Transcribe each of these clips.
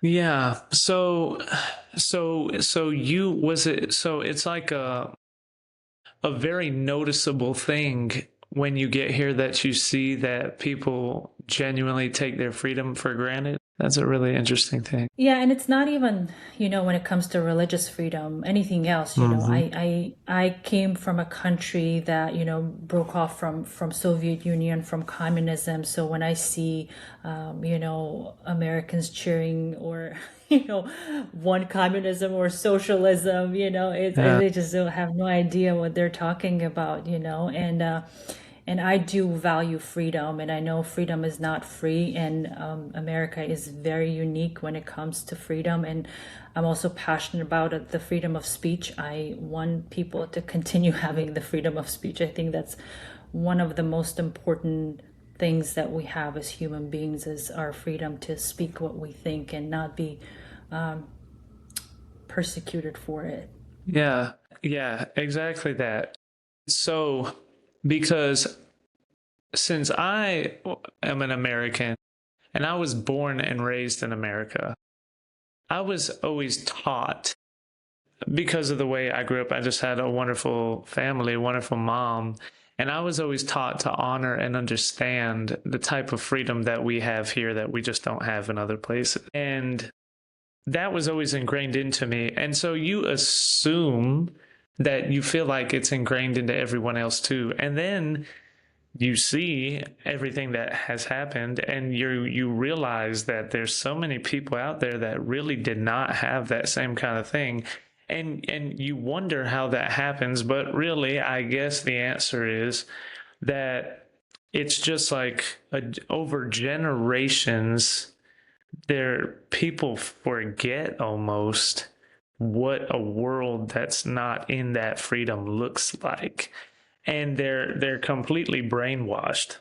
Yeah. So you was it so it's like a very noticeable thing when you get here that you see that people genuinely take their freedom for granted. That's a really interesting thing. Yeah, and it's not even, when it comes to religious freedom, anything else, Hmm. I came from a country that, broke off from Soviet Union, from communism. So when I see, Americans cheering or, one communism or socialism, Yeah. they just don't have no idea what they're talking about, and I do value freedom, and I know freedom is not free, and America is very unique when it comes to freedom. And I'm also passionate about it, the freedom of speech. I want people to continue having the freedom of speech. I think that's one of the most important things that we have as human beings is our freedom to speak what we think and not be persecuted for it. Yeah. Yeah, exactly that. So, because since I am an American and I was born and raised in America, I was always taught because of the way I grew up. I just had a wonderful family, a wonderful mom, and I was always taught to honor and understand the type of freedom that we have here that we just don't have in other places. And that was always ingrained into me. And so you assume that you feel like it's ingrained into everyone else too. And then you see everything that has happened and you realize that there's so many people out there that really did not have that same kind of thing, and you wonder how that happens, but really I guess the answer is that it's just like over generations there people forget almost what a world that's not in that freedom looks like, and they're completely brainwashed.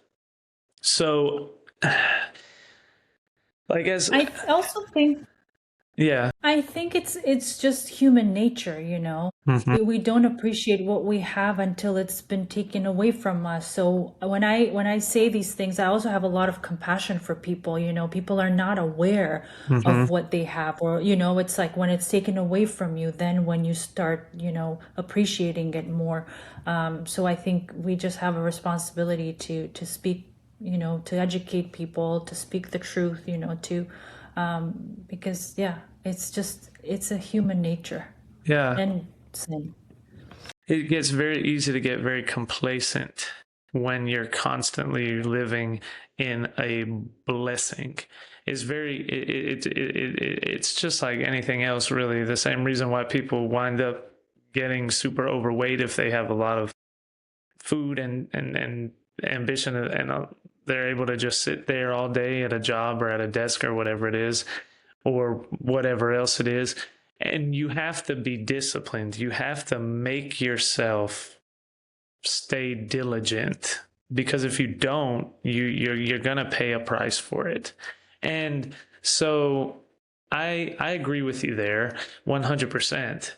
So, I guess, I also think yeah. I think it's just human nature, Hmm. We don't appreciate what we have until it's been taken away from us. So when I say these things, I also have a lot of compassion for people, people are not aware Hmm. of what they have, or it's like when it's taken away from you, then when you start, appreciating it more. So I think we just have a responsibility to speak, to educate people, to speak the truth, to because yeah, it's a human nature Yeah. and sin. It gets very easy to get very complacent when you're constantly living in a blessing. It's very it's just like anything else, really. The same reason why people wind up getting super overweight if they have a lot of food and ambition, and they're able to just sit there all day at a job or at a desk or whatever it is, or whatever else it is. And you have to be disciplined. You have to make yourself stay diligent, because if you don't, you're going to pay a price for it. And so I agree with you there 100%.